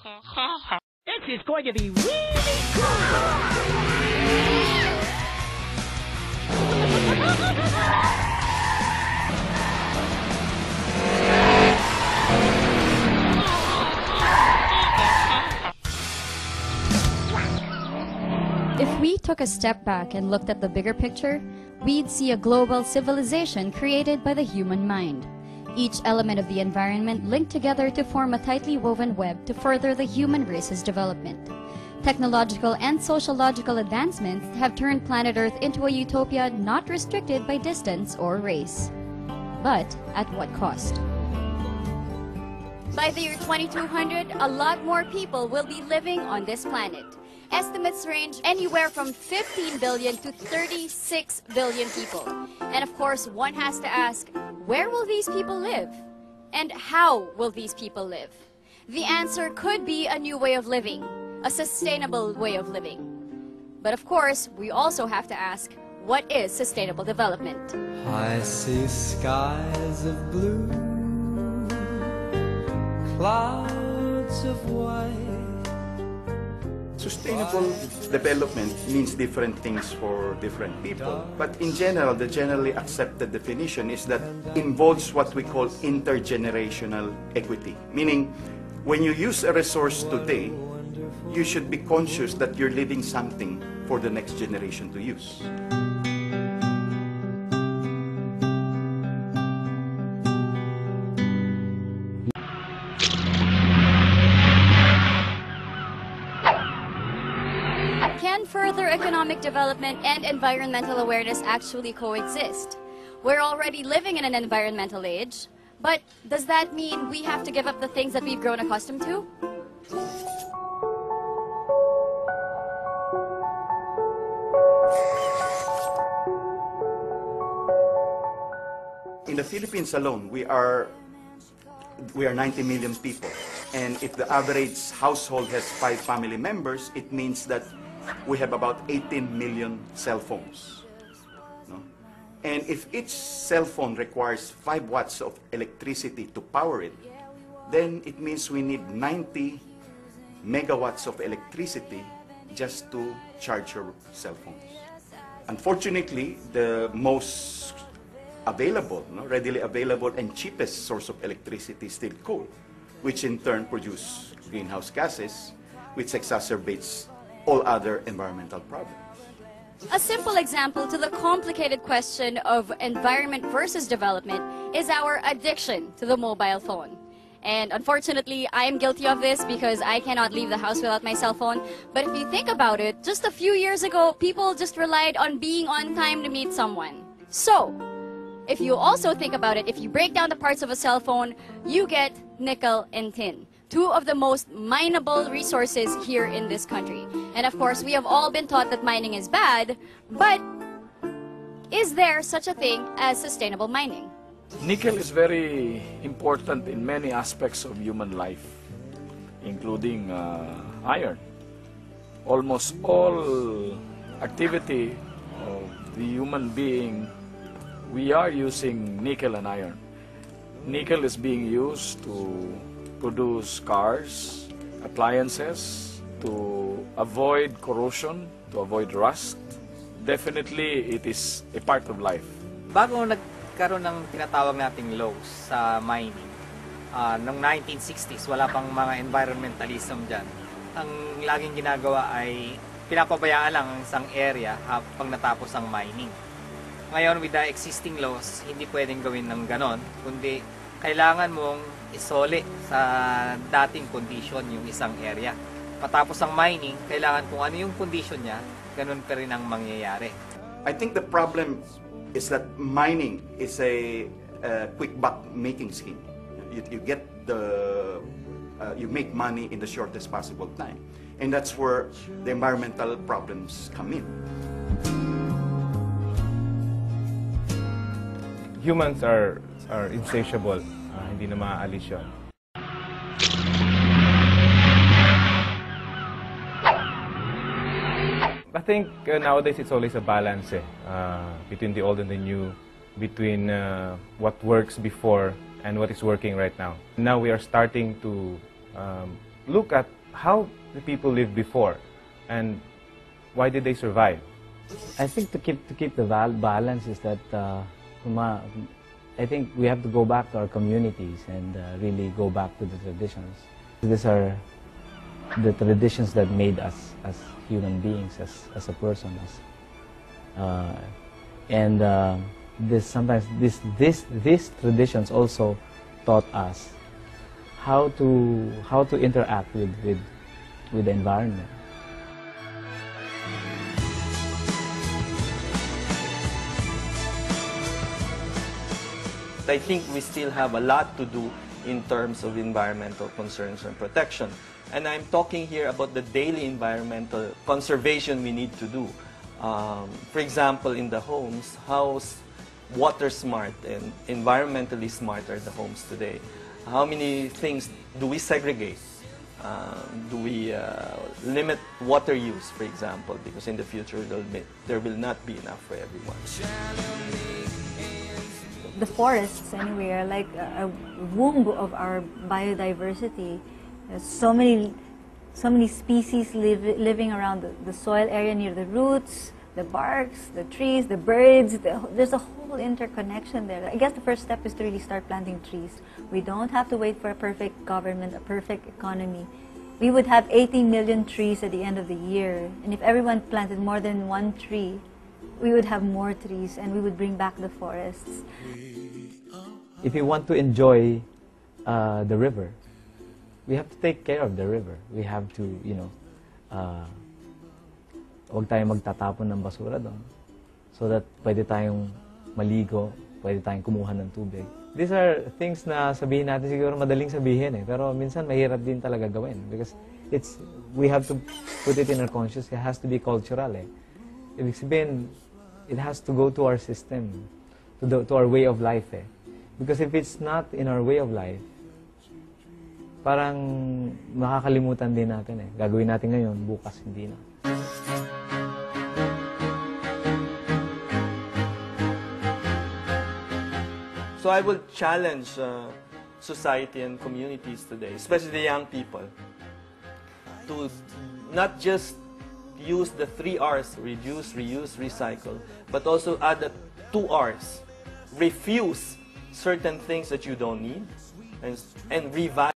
This is going to be really cool! If we took a step back and looked at the bigger picture, we'd see a global civilization created by the human mind. Each element of the environment linked together to form a tightly woven web to further the human race's development. Technological and sociological advancements have turned planet Earth into a utopia not restricted by distance or race. But at what cost? By the year 2200, a lot more people will be living on this planet. Estimates range anywhere from 15 billion to 36 billion people. And of course, one has to ask, where will these people live? And how will these people live? The answer could be a new way of living, a sustainable way of living. But of course, we also have to ask, what is sustainable development? I see skies of blue, clouds of white. Sustainable development means different things for different people. But in general, the generally accepted definition is that involves what we call intergenerational equity. Meaning, when you use a resource today, you should be conscious that you're leaving something for the next generation to use. Can further economic development and environmental awareness actually coexist? We're already living in an environmental age, but does that mean we have to give up the things that we've grown accustomed to? In the Philippines alone, we are 90 million people. And if the average household has 5 family members, it means that we have about 18 million cell phones. No? And if each cell phone requires 5 watts of electricity to power it, then it means we need 90 megawatts of electricity just to charge your cell phones. Unfortunately, the most available, readily available and cheapest source of electricity is still coal, which in turn produce greenhouse gases, which exacerbates all other environmental problems. A simple example to the complicated question of environment versus development is our addiction to the mobile phone. And unfortunately, I am guilty of this because I cannot leave the house without my cell phone. But if you think about it, just a few years ago, people just relied on being on time to meet someone. So, if you also think about it, if you break down the parts of a cell phone, you get nickel and tin, 2 of the most mineable resources here in this country. And of course, we have all been taught that mining is bad, but is there such a thing as sustainable mining? Nickel is very important in many aspects of human life, including iron. Almost all activity of the human being, we are using nickel and iron. Nickel is being used to produce cars, appliances, to avoid corrosion, to avoid rust. Definitely, it is a part of life. Bago nagkaroon ng tinatawag nating laws sa mining, noong 1960s, wala pang mga environmentalism dyan. Ang laging ginagawa ay pinapabayaan lang ang isang area pag natapos ang mining. Ngayon, with the existing laws, hindi pwedeng gawin ng ganon, kundi kailangan mong isole sa dating condition yung isang area. Patapos ang mining, kailangan kung ano yung condition niya, ganon pa rin ang mangyayari. I think the problem is that mining is a quick buck making scheme. You get you make money in the shortest possible time, and that's where the environmental problems come in. Humans are insatiable, hindi na maaalis yun. I think nowadays it's always a balance between the old and the new, between what works before and what is working right now. Now we are starting to look at how the people lived before and why did they survive. I think to keep the balance is that I think we have to go back to our communities and really go back to the traditions. These are the traditions that made us as human beings, as a person, sometimes these traditions also taught us how to interact with the environment. I think we still have a lot to do in terms of environmental concerns and protection. And I'm talking here about the daily environmental conservation we need to do. For example, in the homes, how water smart and environmentally smart are the homes today? How many things do we segregate? Do we limit water use, for example, because in the future there will not be enough for everyone. The forests, anyway, are like a womb of our biodiversity. There's so many species living around the soil area near the roots, the barks, the trees, the birds. There's a whole interconnection there. I guess the first step is to really start planting trees. We don't have to wait for a perfect government, a perfect economy. We would have 80 million trees at the end of the year. And if everyone planted more than one tree, we would have more trees and we would bring back the forests. If you want to enjoy the river, we have to take care of the river. We have to, huwag tayong magtatapon ng basura doon so that pwede tayong maligo, pwede tayong kumuha ng tubig. These are things na sabihin natin siguro madaling sabihin pero minsan mahirap din talaga gawin because we have to put it in our conscious. It has to be cultural Ibig sabihin, it has to go to our system, to our way of life Because if it's not in our way of life, parang makakalimutan din natin Gagawin natin ngayon, bukas hindi na. So I will challenge society and communities today, especially the young people, to not just use the 3 R's, reduce, reuse, recycle, but also add the 2 R's, refuse certain things that you don't need, and revalue